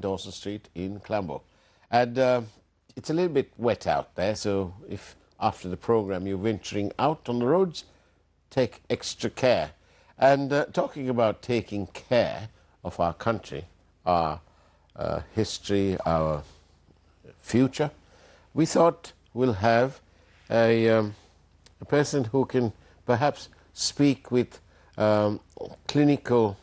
Dawson Street in Colombo. And it's a little bit wet out there, so if after the program you're venturing out on the roads, take extra care. And talking about taking care of our country, our history, our future, we thought we'll have a person who can perhaps speak with clinical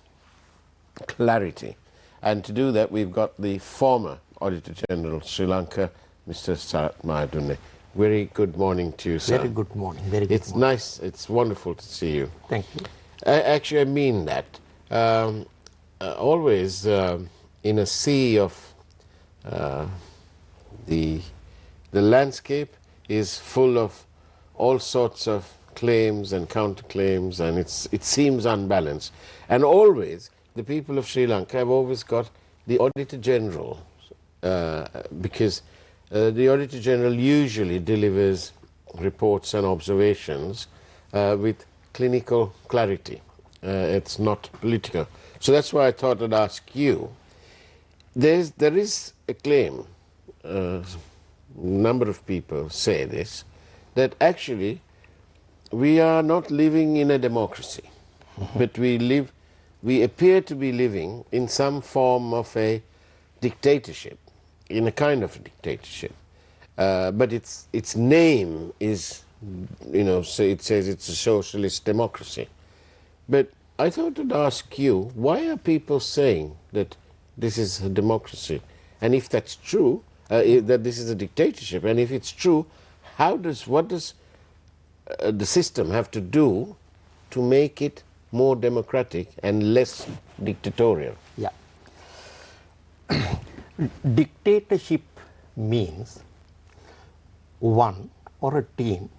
clarity. And to do that, we've got the former Auditor General Sri Lanka, Mr. Sirasa. Very good morning to you, sir. Very good morning. Very good It's morning. nice, it's wonderful to see you. Thank you. Actually, I mean that. Always in a sea of the landscape is full of all sorts of claims and counterclaims, and it seems unbalanced. And always, the people of Sri Lanka have always got the Auditor General, because the Auditor General usually delivers reports and observations with clinical clarity. It's not political. So that's why I thought I'd ask you. There is a claim, a number of people say this, that actually we are not living in a democracy, but we appear to be living in some form of a dictatorship, in a kind of a dictatorship. But its name is, so it says it's a socialist democracy. But I thought I'd ask you, why are people saying that this is a democracy? And if that's true, that this is a dictatorship, and if it's true, what does the system have to do to make it more democratic and less dictatorial? Yeah. Dictatorship means one or a team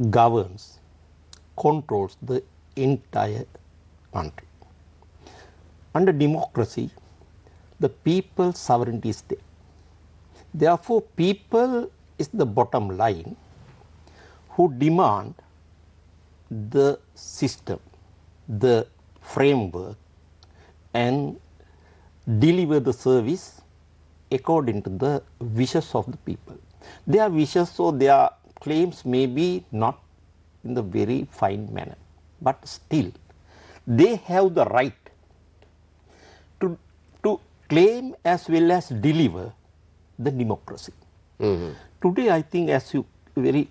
governs, controls the entire country. Under democracy, the people's sovereignty is there. Therefore, people is the bottom line who demand the system, the framework, and deliver the service according to the wishes of the people. Their wishes or their claims may be not in the very fine manner, but still they have the right to claim as well as deliver the democracy. Today, I think, as you very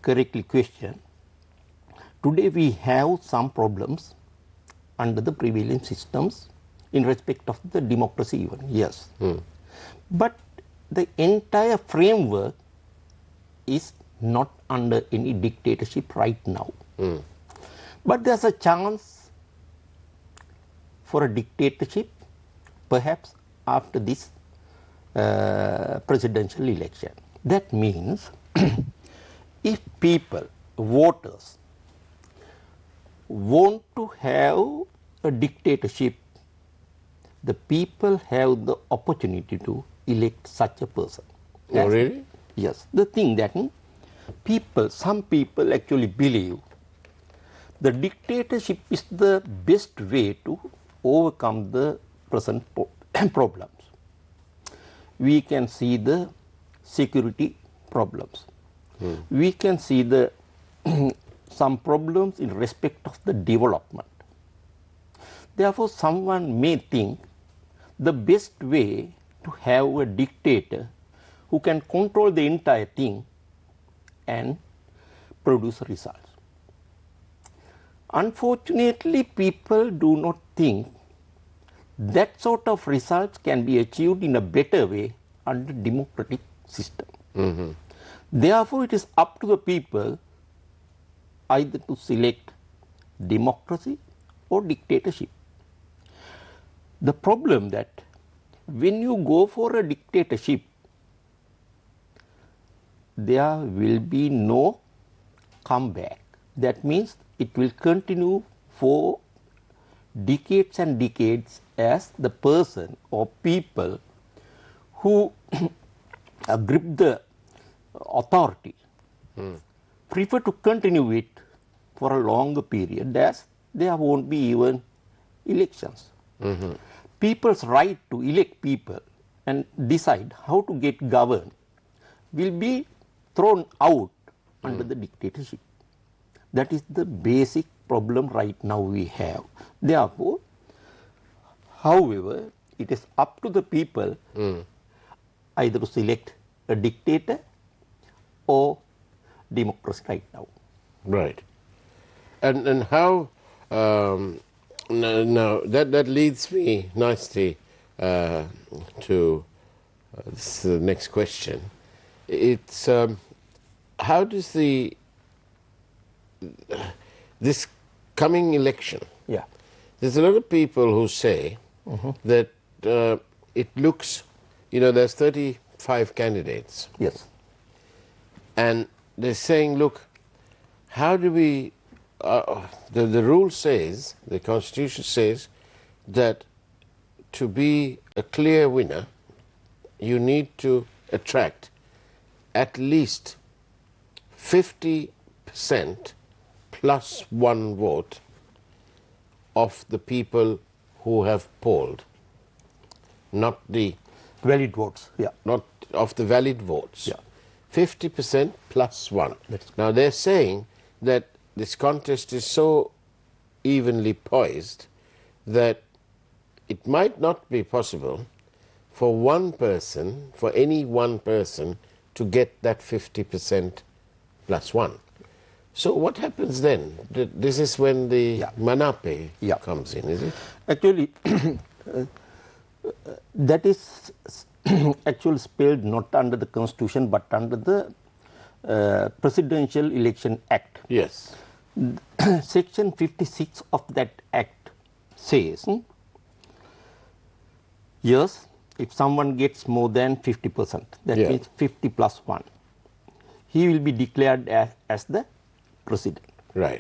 correctly question, today we have some problems under the prevailing systems in respect of the democracy even, yes. But the entire framework is not under any dictatorship right now. But there's a chance for a dictatorship perhaps after this presidential election. That means if people, voters, want to have a dictatorship, the people have the opportunity to elect such a person. Oh, really? Yes. The thing that some people actually believe the dictatorship is the best way to overcome the present problems. We can see the security problems. We can see the some problems in respect of the development. Therefore, someone may think the best way to have a dictator who can control the entire thing and produce results. Unfortunately, people do not think that sort of results can be achieved in a better way under democratic system. Therefore, it is up to the people either to select democracy or dictatorship. The problem that when you go for a dictatorship, there will be no comeback. That means it will continue for decades and decades as the person or people who grip the authority prefer to continue it for a longer period, as there won't be even elections. people's right to elect people and decide how to get governed will be thrown out under the dictatorship. That is the basic problem right now we have. Therefore, however, it is up to the people either to select a dictator or democracy right now. Right. And how, now that leads me nicely to this next question. It's how does this coming election, Yeah. there's a lot of people who say that it looks, there's 35 candidates. Yes. And they're saying, look, how do we, the rule says, the constitution says that to be a clear winner, you need to attract at least 50% plus one vote of the people who have polled, not the Valid votes. Yeah. not of the valid votes. Yeah. 50% plus one. That's Now they're saying that this contest is so evenly poised that it might not be possible for one person, for any one person, to get that 50% plus one. So what happens then? This is when the manape comes in, is it? Actually, that is actually spelled not under the Constitution but under the Presidential Election Act. Yes. Section 56 of that act says, yes, if someone gets more than 50%, that means 50 plus 1, he will be declared as the president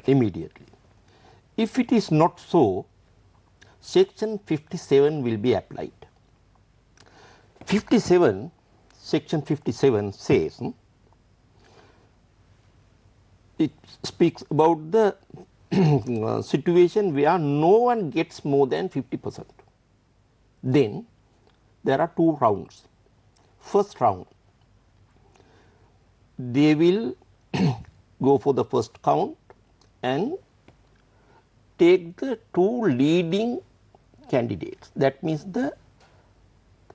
immediately. If it is not so, Section 57 will be applied. 57, Section 57 says, it speaks about the situation where no one gets more than 50%. Then there are two rounds. First round, they will go for the first count and take the two leading candidates. That means the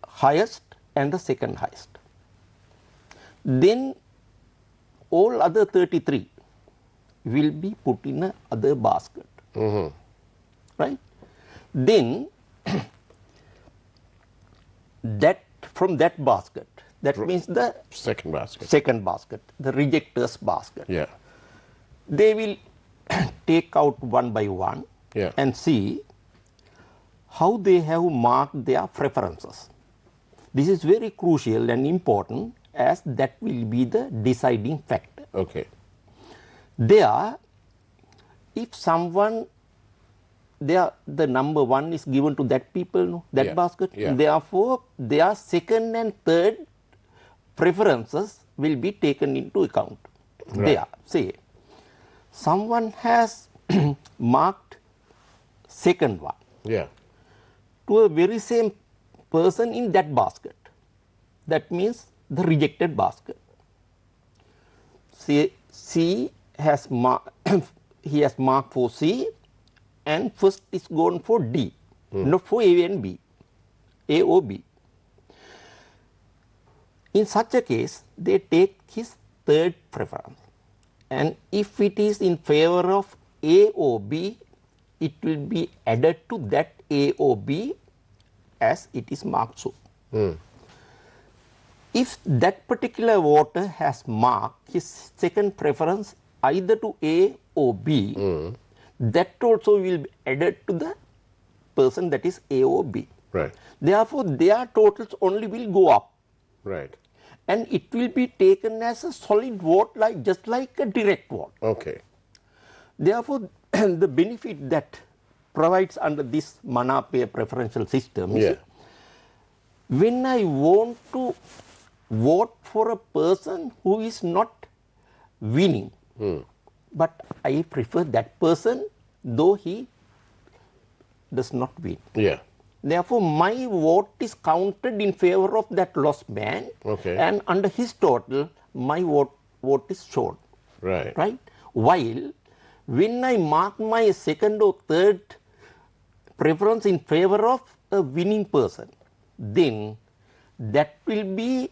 highest and the second highest. Then all other 33 will be put in a other basket. Right? Then that from that basket, that means the second basket, the rejectors basket. Yeah. They will take out one by one and see how they have marked their preferences. This is very crucial and important, as that will be the deciding factor. Okay. There, if someone, the number one is given to that people, no, that basket. Therefore, their second and third preferences will be taken into account. There, say, someone has marked second one to a very same person in that basket. That means the rejected basket. Say C has he has marked for C, and first is gone for D, not for A and B, A or B. In such a case, they take his third preference, and if it is in favor of A or B, it will be added to that A or B as it is marked so. If that particular voter has marked his second preference either to A or B, that also will be added to the person that is A or B. Right. Therefore, their totals only will go up. Right. And it will be taken as a solid vote, just like a direct vote. Okay. Therefore, the benefit that provides under this Manape preferential system is, when I want to vote for a person who is not winning, but I prefer that person though he does not win. Therefore, my vote is counted in favor of that lost man. Okay. And under his total, my vote is shown. Right. Right? While when I mark my second or third preference in favor of a winning person, then that will be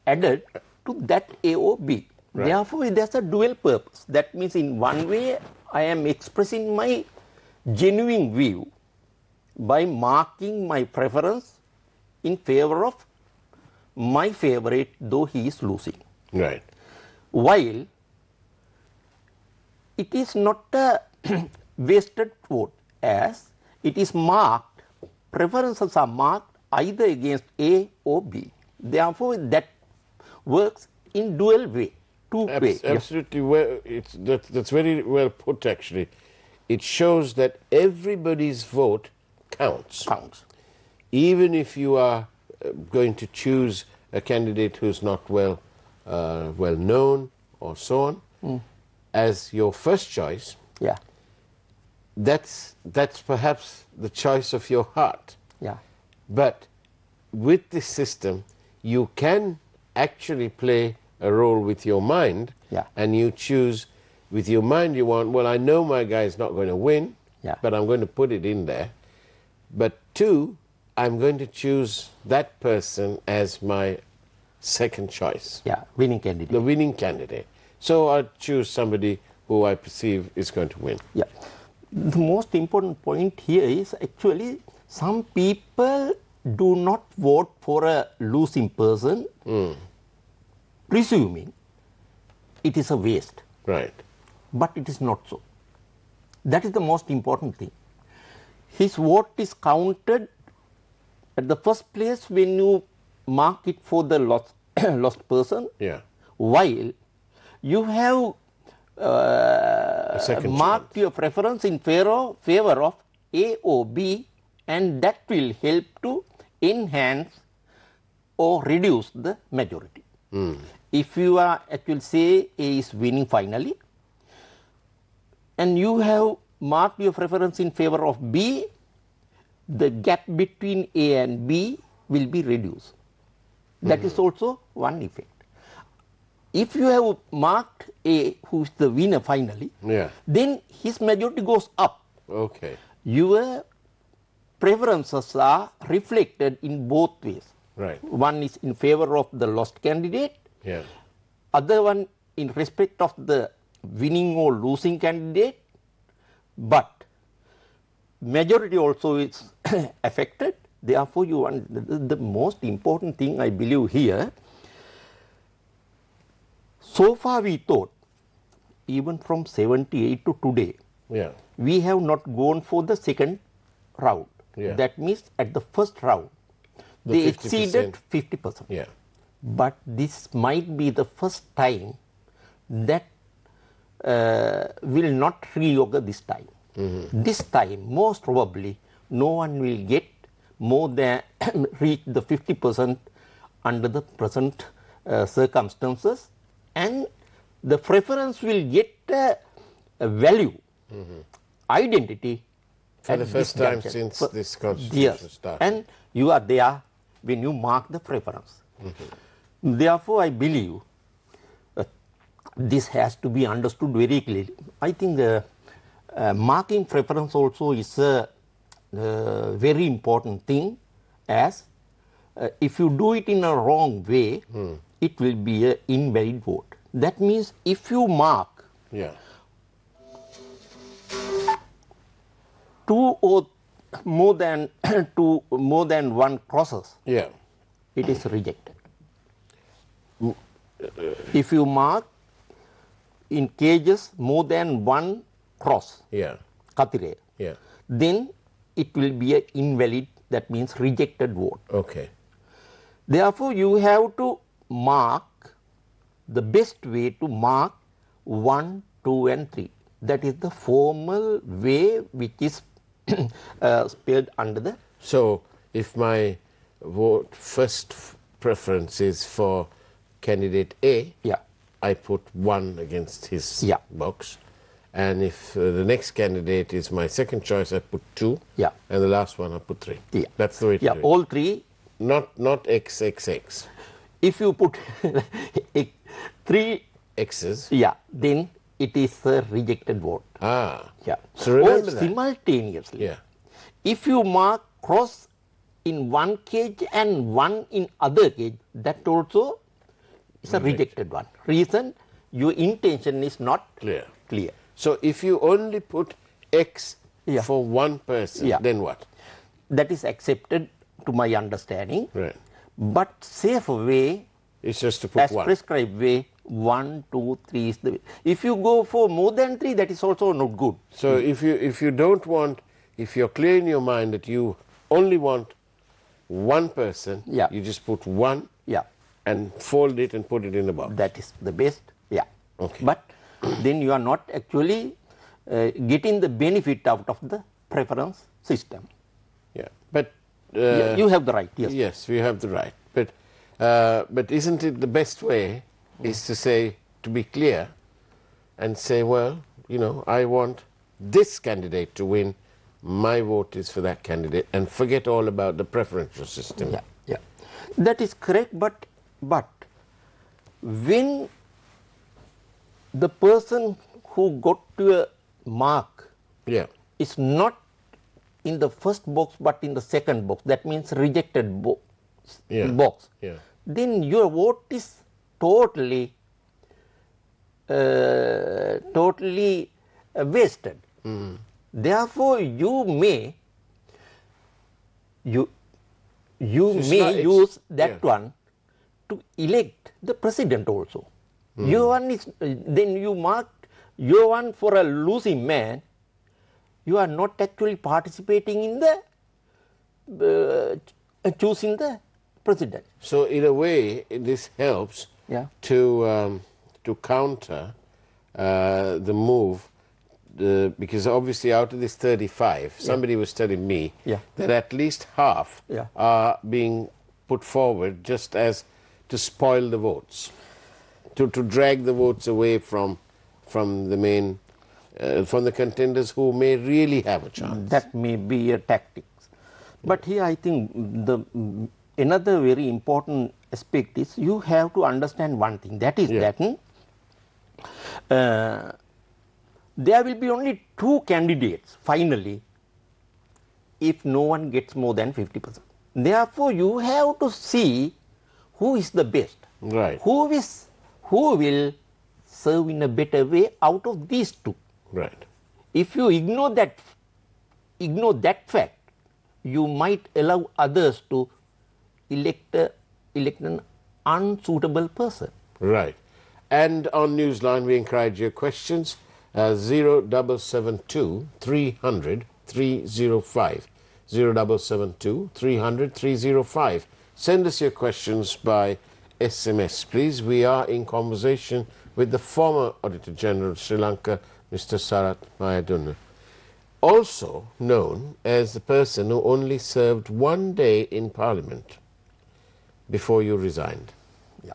added to that A or B. Right. Therefore, there's a dual purpose. That means in one way, I am expressing my genuine view by marking my preference in favor of my favorite, though he is losing. Right. While it is not a wasted vote, as it is marked, preferences are marked either against A or B. Therefore, that works in dual way, two-way. Absolutely. Well, that's very well put, actually. It shows that everybody's vote counts. Even if you are going to choose a candidate who's not well known or so on, as your first choice, Yeah. that's perhaps the choice of your heart. Yeah. But with this system, you can actually play a role with your mind, Yeah. and you choose with your mind. You want, well, I know my guy is not going to win, Yeah. but I'm going to put it in there. But two, I'm going to choose that person as my second choice, Yeah. Winning candidate. the winning candidate. So I choose somebody who I perceive is going to win. Yeah. The most important point here is actually some people do not vote for a losing person, presuming it is a waste. Right. But it is not so. That is the most important thing. His vote is counted at the first place when you mark it for the lost person, Yeah. while you have second marked chance. your preference in favor of A or B, and that will help to enhance or reduce the majority. If you are actually say A is winning finally, and you have marked your preference in favor of B, the gap between A and B will be reduced. That is also one effect. If you have marked A, who is the winner finally, Yeah. then his majority goes up. Okay. Your preferences are reflected in both ways. Right. One is in favor of the lost candidate, Yeah. other one in respect of the winning or losing candidate, but majority also is affected. Therefore, you want the most important thing I believe here. So far we thought, even from 78 to today, Yeah. we have not gone for the second round. Yeah. That means at the first round, they 50%. exceeded 50%. Yeah. But this might be the first time that will not reoccur this time. This time, most probably, no one will get more than reach the 50% under the present circumstances, and the preference will get a value, identity. For at the this first time junction. since For- this constitution Yes, started. and you are there when you mark the preference. Therefore, I believe this has to be understood very clearly. I think marking preference also is a very important thing, as if you do it in a wrong way, it will be an invalid vote. That means if you mark Yeah. two or more than more than one crosses, Yeah. it is rejected. If you mark in cages more than one cross, Yeah. katire, Yeah. then it will be an invalid, that means rejected vote. Okay. Therefore, you have to mark, the best way to mark 1, 2 and 3. That is the formal way which is spelled under the. So, if my vote first preference is for candidate A, Yeah. I put 1 against his Yeah. box, and if the next candidate is my second choice, I put 2, Yeah. and the last one I put 3. Yeah. That's the way to Yeah, do it. all 3. Not XXX. If you put 3, X's. yeah, then it is a rejected vote. Ah. Yeah. So remember or that. simultaneously, Yeah. if you mark cross in one cage and one in other cage, that also is a rejected one. Reason, your intention is not Clear. clear. So if you only put X Yeah. for one person, Yeah. then what? That is accepted to my understanding. Right. But safe way, It's just to put as 1. prescribed way, 1, 2, 3 is the way. If you go for more than 3, that is also not good. So if you don't want, if you're clear in your mind that you only want one person, Yeah. you just put 1 Yeah, and fold it and put it in the box. that is the best. Yeah. Okay. But then you are not actually getting the benefit out of the preference system. Yeah. But You have the right. Yes. yes, we have the right. But isn't it the best way is to say, to be clear and say, well, I want this candidate to win. My vote is for that candidate, and forget all about the preferential system. Yeah. Yeah. That is correct. But when the person who got to a mark Yeah. is not in the first box but in the second box, that means rejected box, Yeah. Yeah. then your vote is totally wasted. Therefore, you may So it's may not- it's- use that yeah. one to elect the president also. Your one is then you mark your one for a losing man. You are not actually participating in the choosing the president. So in a way, this helps Yeah. to counter the move, because obviously out of this 35, somebody was telling me Yeah. that at least half Yeah. are being put forward just as to spoil the votes, to drag the votes away from the main, from the contenders who may really have a chance. That may be a tactic. But here I think another very important aspect is you have to understand one thing, that is Yeah. that there will be only 2 candidates finally if no one gets more than 50%. Therefore, you have to see who is the best, Right. who will serve in a better way out of these 2. Right. If you ignore that fact, you might allow others to elect an unsuitable person. Right. And on Newsline, we encourage your questions. 0772 300 305. 0772 300 305. Send us your questions by SMS, please. We are in conversation with the former Auditor General of Sri Lanka, Mr. Sarat Mayadunna, also known as the person who only served 1 day in Parliament before you resigned. Yeah.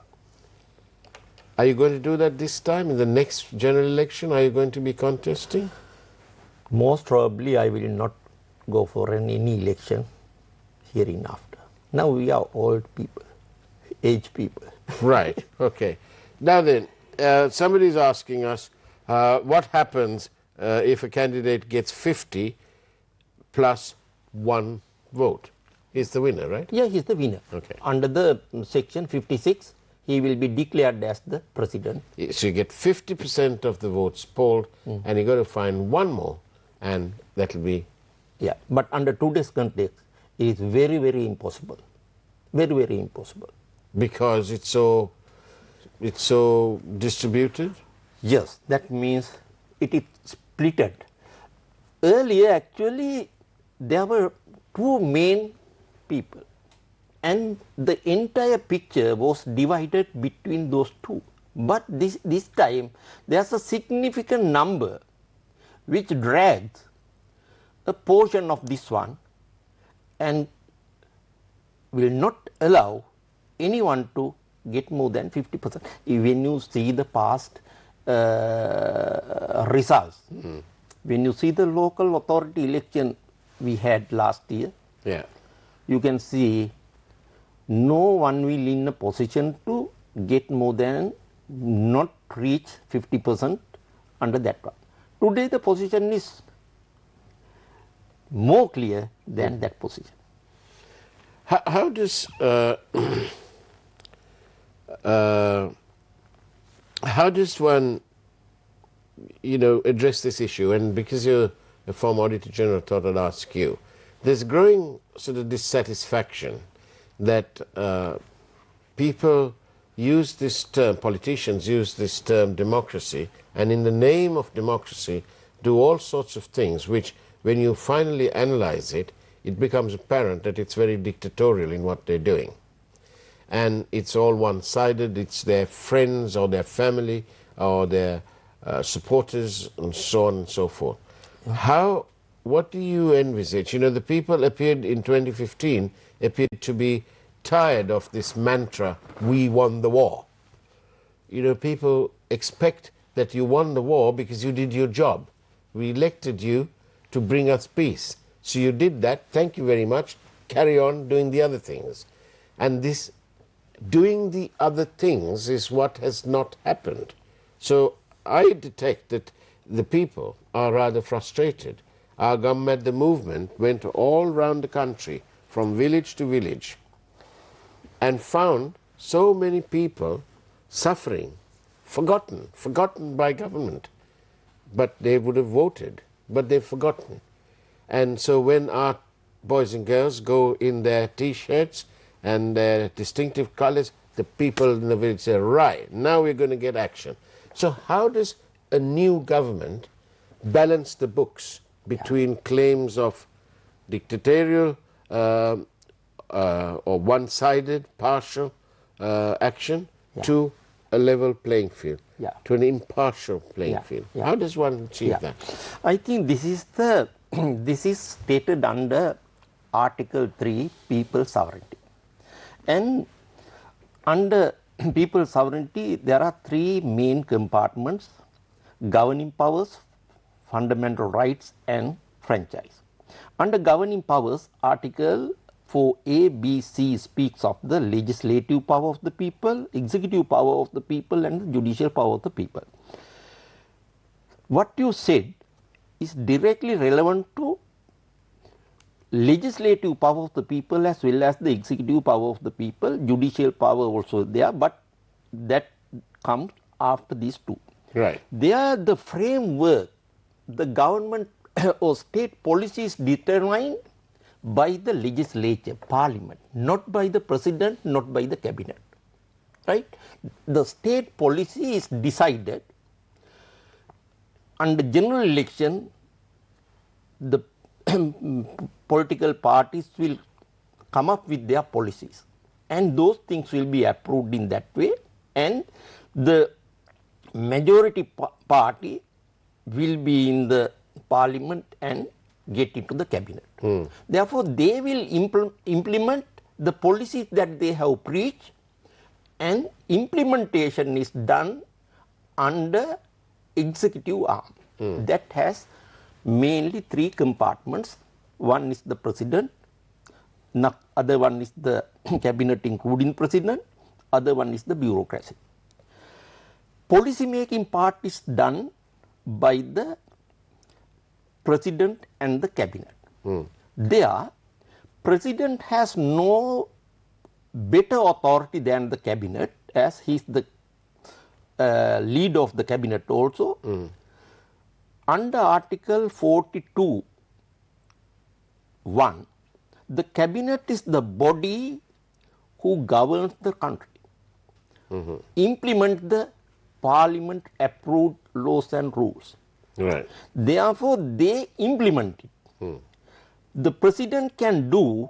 Are you going to do that this time in the next general election? Are you going to be contesting? Most probably I will not go for any election hereinafter. Now we are old people, aged people. Right. Okay. Now then, somebody is asking us what happens if a candidate gets 50 plus 1 vote. He's the winner, right? Yeah, he is the winner. Okay. Under the section 56, he will be declared as the president. So you get 50% of the votes polled, and you got to find 1 more, and that will be. Yeah, but under today's context, it is very, very impossible. Very, very impossible. Because it's so distributed. Yes, that means it is splitted. Earlier, actually, there were 2 main people, and the entire picture was divided between those 2. But this time, there's a significant number which drags a portion of this one and will not allow anyone to get more than 50%. When you see the past results. When you see the local authority election we had last year, Yeah. you can see no one will in a position to get more than not reach 50% under that one. Today the position is more clear than that position. How does how does one, address this issue? And because you're a former Auditor General, I thought I'd ask you. There's growing sort of dissatisfaction that people use this term, politicians use this term democracy, and in the name of democracy do all sorts of things which, when you finally analyze it, it becomes apparent that it's very dictatorial in what they're doing. And it's all one-sided. It's their friends or their family or their supporters and so on and so forth. What do you envisage? The people appeared in 2015 appeared to be tired of this mantra, we won the war. People expect that you won the war because you did your job. We elected you to bring us peace. So you did that, thank you very much, carry on doing the other things. And this doing the other things is what has not happened. So I detect that the people are rather frustrated. Our government, the movement, went all around the country from village to village and found so many people suffering, forgotten by government. But they would have voted, but they've forgotten. And so when our boys and girls go in their T-shirts and their distinctive colors, the people in the village say, right, now we're going to get action. So how does a new government balance the books between claims of dictatorial or one-sided, partial action to a level playing field, to an impartial playing field? How does one achieve that? I think this is this is stated under Article 3, People Sovereignty. And under people sovereignty, there are three main compartments: governing powers, fundamental rights, and franchise. Under governing powers, Article 4A, B, C speaks of the legislative power of the people, executive power of the people, and the judicial power of the people. What you said is directly relevant to legislative power of the people as well as the executive power of the people, judicial power also there, but that comes after these two. Right. They are the framework, the government or state policy is determined by the legislature, parliament, not by the president, not by the cabinet. Right? The state policy is decided under general election. The political parties will come up with their policies, and those things will be approved in that way, and the majority party will be in the parliament and get into the cabinet. Therefore, they will implement the policies that they have preached, and implementation is done under executive arm. That has mainly three compartments. One is the president, other one is the cabinet including president, other one is the bureaucracy. Policy making part is done by the president and the cabinet. There, president has no better authority than the cabinet, as he is the leader of the cabinet also. Under Article 42(1), the cabinet is the body who governs the country, implement the parliament approved laws and rules. Right. Therefore, they implement it. The president can do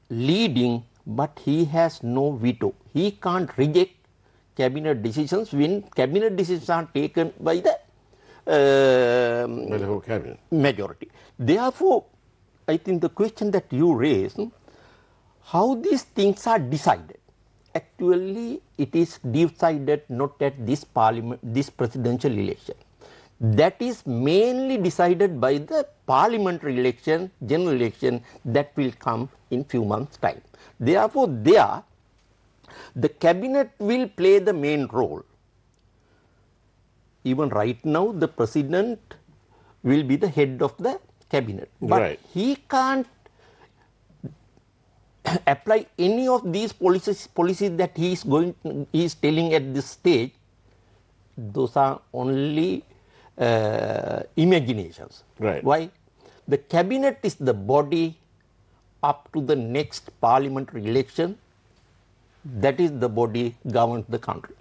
leading, but he has no veto. He can't reject cabinet decisions when cabinet decisions are taken by the whole cabinet majority. Therefore, I think the question that you raised, how these things are decided, actually it is decided not at this parliament, this presidential election. That is mainly decided by the parliamentary election, general election that will come in few months' time. Therefore, there the cabinet will play the main role. Even right now, the president will be the head of the cabinet, but Right. he can't apply any of these policies that he is telling at this stage. Those are only imaginations. Right. Why? The cabinet is the body up to the next parliamentary election. That is the body governs the country.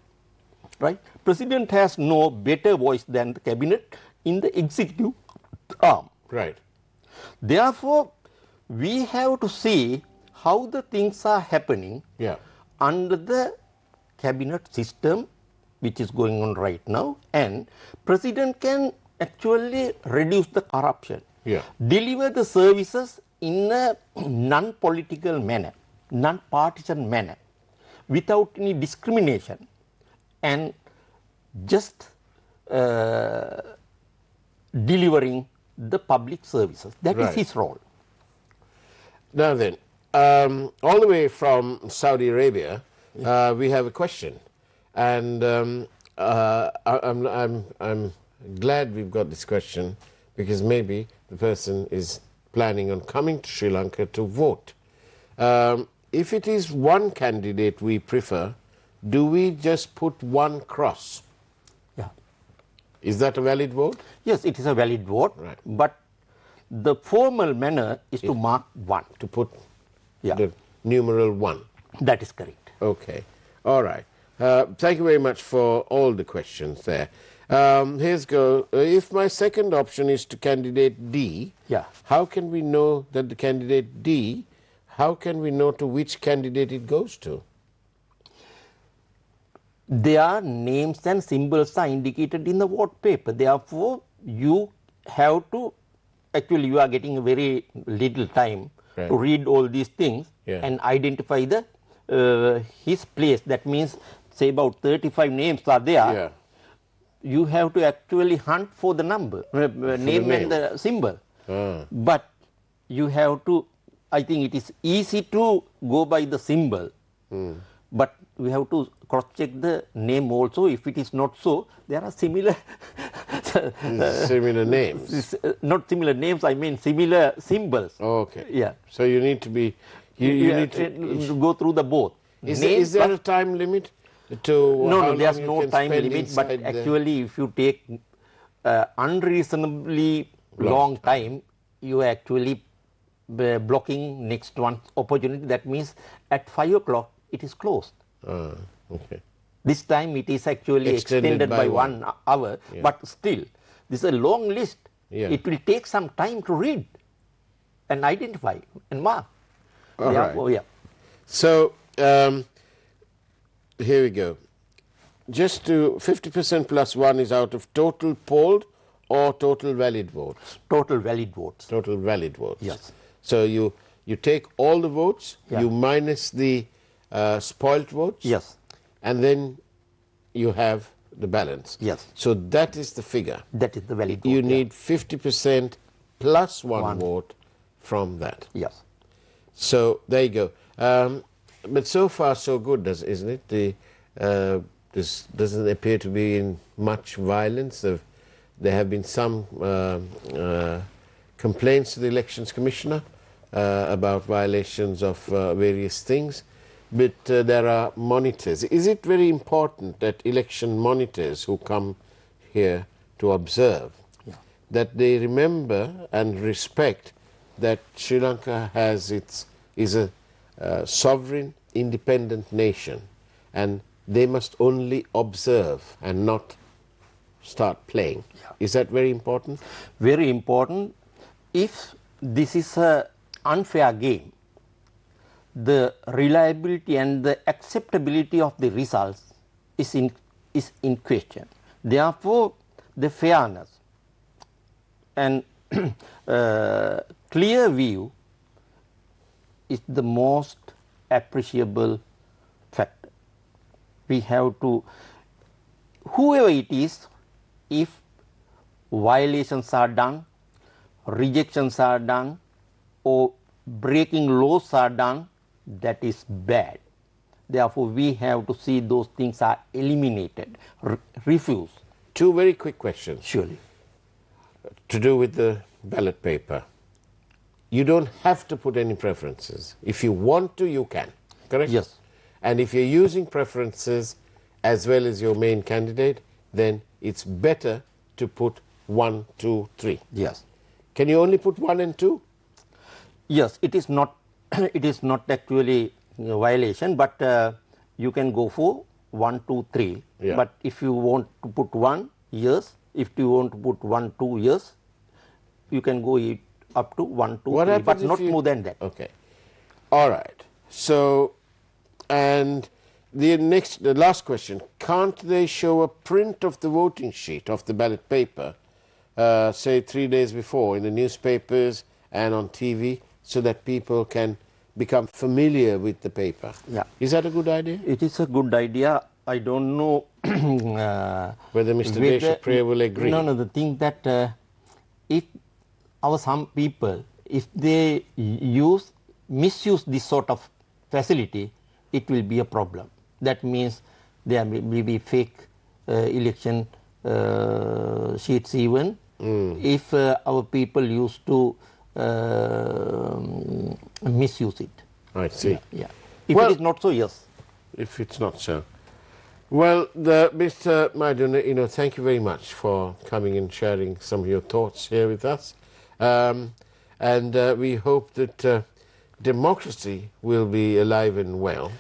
Right? President has no better voice than the cabinet in the executive arm. Right. Therefore, we have to see how the things are happening Yeah. under the cabinet system which is going on right now, and president can actually reduce the corruption, Yeah. deliver the services in a non-political manner, non-partisan manner, without any discrimination, and just delivering the public services. That is Right. his role. Now then, all the way from Saudi Arabia, we have a question, and I'm glad we've got this question, because maybe the person is planning on coming to Sri Lanka to vote. If it is one candidate we prefer, do we just put one cross? Yeah. Is that a valid vote? Yes, it is a valid vote, Right. but the formal manner is to mark one. To put Yeah. the numeral 1. That is correct. Okay. All right. Thank you very much for all the questions there. Here's go. If my second option is to candidate D, Yeah. how can we know that the candidate D, how can we know to which candidate it goes to? Their names and symbols are indicated in the vote paper. Therefore, you have to, actually you are getting very little time Right. to read all these things Yeah. and identify the his place. That means, say about 35 names are there. Yeah. You have to actually hunt for the number, name name. and the symbol. Ah. But you have to, I think it is easy to go by the symbol, but we have to cross check the name also. If it is not so, there are similar Similar names. not similar names, I mean similar symbols. Okay. Yeah. So you need to be, you need to, go through the both. is there a time limit to No, how no, there's long you no can time spend limit, but inside the- actually if you take unreasonably long time, you are actually blocking next one opportunity. That means at 5 o'clock it is closed. Ah, okay. This time it is actually Extended extended by by 1 hour, but still this is a long list. Yeah. It will take some time to read and identify and mark. All right. Therefore, yeah. So here we go. Just to 50% plus 1 is out of total polled or total valid votes? Total valid votes. Total valid votes. Yes. So you take all the votes, Yeah. you minus the spoilt votes, Yes. and then you have the balance. Yes. So that is the figure. That is the valid vote. You yeah. need 50% plus one One. vote from that. Yes. So there you go. But so far so good, isn't it? This doesn't appear to be in much violence. There have been some complaints to the Elections Commissioner about violations of various things, but there are monitors. Is it very important that election monitors who come here to observe, that they remember and respect that Sri Lanka is a sovereign, independent nation, and they must only observe and not start playing? Is that very important? Very important. If this is a unfair game, the reliability and the acceptability of the results is in question. Therefore, the fairness and clear view is the most appreciable factor. we have to, whoever it is, if violations are done, rejections are done, or breaking laws are done, that is bad. Therefore, we have to see those things are eliminated, refuse. Two very quick questions Surely. to do with the ballot paper. You don't have to put any preferences. If you want to, you can. Correct? Yes. And if you're using preferences as well as your main candidate, then it's better to put 1, 2, 3. Yes. Can you only put 1 and 2? Yes, it is not it is not actually a violation, but you can go for 1, 2, 3. Yeah. But if you want to put 1, yes. If you want to put 1, 2, yes, you can go it up to 1, 2, What 3, happens but if not you- more than that. Okay. All right. So, and the last question, can't they show a print of the voting sheet, of the ballot paper, say 3 days before in the newspapers and on TV, so that people can become familiar with the paper? Yeah. Is that a good idea? It is a good idea. I don't know Whether Mr. Deshapriya will agree? No, the thing that if some people, if they misuse this sort of facility, it will be a problem. That means there may be fake election sheets even. If our people used to misuse it. I see. Yeah. If Well- it is not so, yes. If it's not so. Well, Mr. Maidun, thank you very much for coming and sharing some of your thoughts here with us. And we hope that democracy will be alive and well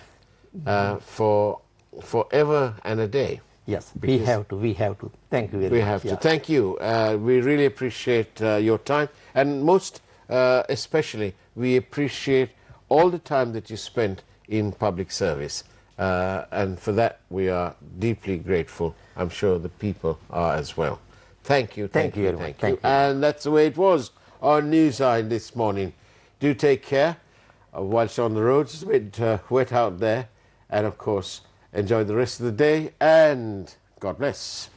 for forever and a day. Yes, we have to. Thank you very much. We have to. Thank you. We really appreciate your time, and most especially, we appreciate all the time that you spent in public service. And for that, we are deeply grateful. I'm sure the people are as well. Thank you. Thank you very much. Thank you. And that's the way it was on Newsline this morning. Do take care whilst on the roads. It's a bit wet out there. And of course, enjoy the rest of the day, and God bless.